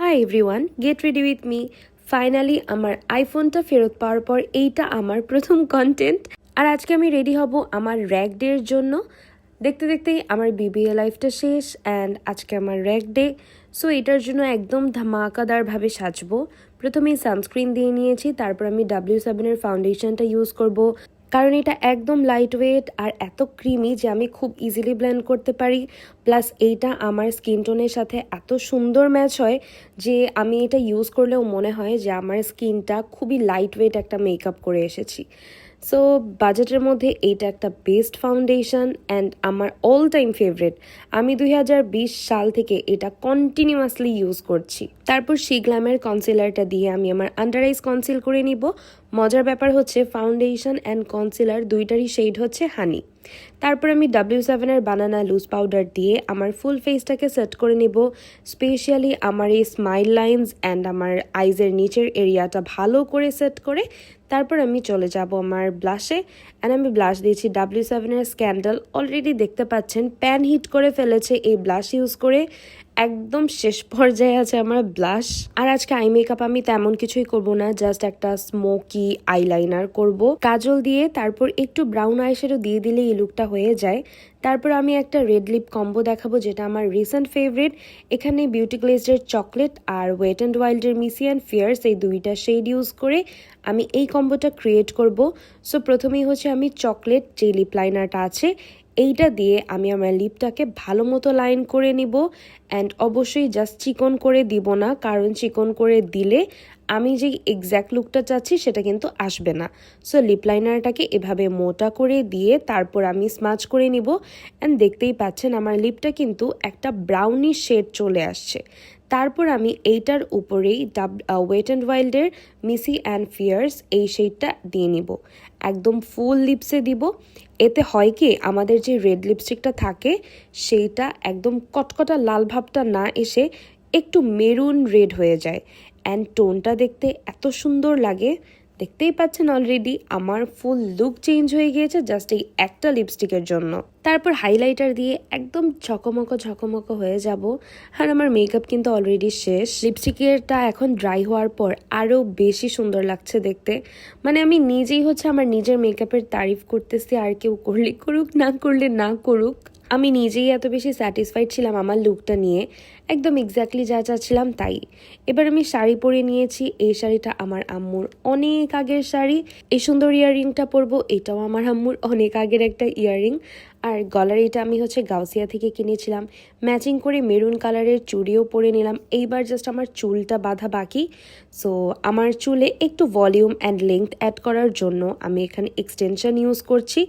Hi everyone, get ready with me. Finally আমার আইফোনটা ফেরত পাওয়ার পর এইটা আমার প্রথম কন্টেন্ট। আর আজকে আমি রেডি হব আমার র্যাক ডে এর জন্য। দেখতে দেখতেই আমার বিবিএ লাইফটা শেষ অ্যান্ড আজকে আমার র্যাক ডে। সো এটার জন্য একদম ধামাকাদারভাবে সাজবো। প্রথমেই সানস্ক্রিন দিয়ে নিয়েছি, তারপর আমি W7-এর ফাউন্ডেশনটা ইউজ করব, কারণ এটা একদম লাইট ওয়েট আর এত ক্রিমি যে আমি খুব ইজিলি ব্লেন্ড করতে পারি। প্লাস এইটা আমার স্কিন টোনের সাথে এত সুন্দর ম্যাচ হয় যে আমি এটা ইউজ করলেও মনে হয় যে আমার স্কিনটা খুবই লাইট ওয়েট একটা মেকআপ করে এসেছি। সো বাজেটের মধ্যে এইটা একটা বেস্ট ফাউন্ডেশন অ্যান্ড আমার অল টাইম ফেভারিট। আমি 2020 সাল থেকে এটা কন্টিনিউয়াসলি ইউজ করছি। তারপর গ্ল্যামের কনসিলারটা দিয়ে আমি আমার আন্ডার আইস কনসিল করে নিব। মজার ব্যাপার হচ্ছে ফাউন্ডেশন অ্যান্ড কনসিলার দুইটারই শেড হচ্ছে হানি। তারপর আমি W7-এর বানানা লুজ পাউডার দিয়ে আমার ফুল ফেসটাকে সেট করে নেব। স্পেশালি আমার এই স্মাইল লাইনস অ্যান্ড আমার আইজের নিচের এরিয়াটা ভালো করে সেট করে তারপর আমি চলে যাব আমার ব্লাশে। অ্যান্ড আমি ব্লাশ দিয়েছি W7-এর স্ক্যান্ডাল। অলরেডি দেখতে পাচ্ছেন প্যান হিট করে ফেলেছে এই ব্লাশ ইউজ করে। একদম শেষ পর্যায়ে আছে আমার ব্লাশ। আর আজকে আই মেকআপ আমি তেমন কিছুই করব না, জাস্ট একটা স্মোকি আইলাইনার করব কাজল দিয়ে, তারপর একটু ব্রাউন আইশ্যাডো দিয়ে দিলে এই লুকটা হয়ে যায়। তারপর আমি একটা রেড লিপ কম্বো দেখাবো যেটা আমার রিসেন্ট ফেভারিট। এখানে বিউটি গ্লেজের চকলেট আর ওয়েট অ্যান্ড ওয়াইল্ডের মিসি অ্যান্ড ফিয়ার্স এই দুইটা শেড ইউজ করে আমি এই কম্বোটা ক্রিয়েট করব। সো প্রথমেই হচ্ছে আমি চকলেট যে লিপ লাইনারটা আছে এইটা দিয়ে আমি আমার লিপটাকে ভালো মতো লাইন করে নিব। অ্যান্ড অবশ্যই জাস্ট চিকন করে দিব না, কারণ চিকন করে দিলে আমি যে এক্স্যাক্ট লুকটা চাচ্ছি সেটা কিন্তু আসবে না। সো লিপ লাইনারটাকে এভাবে মোটা করে দিয়ে তারপর আমি স্মাচ করে নিব। অ্যান্ড দেখতেই পাচ্ছেন আমার লিপটা কিন্তু একটা ব্রাউনি শেড চলে আসছে। তারপর আমি এইটার উপরেই ওয়েট অ্যান্ড ওয়াইল্ডের মিসি অ্যান্ড ফিয়ার্স এই শেডটা দিয়ে নিব, একদম ফুল লিপসে দিব। এতে হয় কি, আমাদের যে রেড লিপস্টিকটা থাকে সেইটা একদম কটকটা লাল ভাবটা না এসে একটু মেরুন রেড হয়ে যায় অ্যান্ড টোনটা দেখতে এত সুন্দর লাগে। দেখতেই পাচ্ছেন অলরেডি আমার ফুল লুক চেঞ্জ হয়ে গিয়েছে জাস্ট এই একটা লিপস্টিকের জন্য। তারপর হাইলাইটার দিয়ে একদম ঝকমকো হয়ে যাব। আর আমার মেকআপ কিন্তু অলরেডি শেষ। লিপস্টিকেরটা এখন ড্রাই হওয়ার পর আরও বেশি সুন্দর লাগছে দেখতে। মানে আমি নিজেই হচ্ছে আমার নিজের মেকআপের তারিফ করতেছি, আর কেউ করলে করুক, না করলে না করুক। আমি নিজেই এত বেশি স্যাটিসফাইড ছিলাম আমার লুকটা নিয়ে, একদম এক্স্যাক্টলি যা চাচ্ছিলাম তাই। এবার আমি শাড়ি পরে নিয়েছি। এই শাড়িটা আমার আম্মুর অনেক আগের শাড়ি। এই সুন্দর ইয়াররিংটা পরবো, এটাও আমার আম্মুর অনেক আগের একটা ইয়াররিং। আর গলার এটা আমি হচ্ছে গাউসিয়া থেকে কিনেছিলাম। ম্যাচিং করে মেরুন কালারের চুড়িও পরে নিলাম। এইবার জাস্ট আমার চুলটা বাঁধা বাকি। সো আমার চুলে একটু ভলিউম অ্যান্ড লেংথ অ্যাড করার জন্য আমি এখানে এক্সটেনশন ইউজ করছি।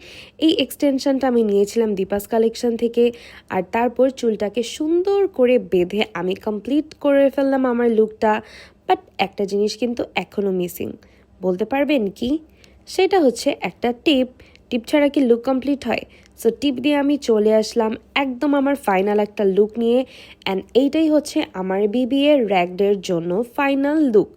এই এক্সটেনশনটা আমি নিয়েছিলাম দীপাস কালেকশন থেকে। আর তারপর চুলটাকে সুন্দর করে বেঁধে আমি কমপ্লিট করে ফেললাম আমার লুকটা। বাট একটা জিনিস কিন্তু এখনও মিসিং। বলতে পারবেন কি? সেটা হচ্ছে একটা টিপ। টিপ ছাড়া কি লুক কমপ্লিট হয়? সো টিপ দিয়ে আমি চলে আসলাম একদম আমার ফাইনাল একটা লুক নিয়ে। অ্যান্ড এইটাই হচ্ছে আমার বিবিএ র্যাক ডের জন্য ফাইনাল লুক।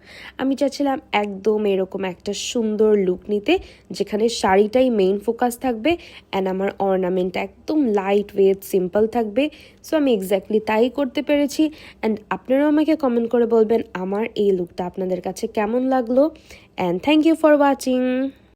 আমি চাচ্ছিলাম একদম এরকম একটা সুন্দর লুক নিতে, যেখানে শাড়িটাই মেইন ফোকাস থাকবে অ্যান্ড আমার অর্নামেন্ট একদম লাইট ওয়েট সিম্পল থাকবে। সো আমি এক্স্যাক্টলি তাই করতে পেরেছি। অ্যান্ড আপনারাও আমাকে কমেন্ট করে বলবেন আমার এই লুকটা আপনাদের কাছে কেমন লাগলো। And thank you for watching.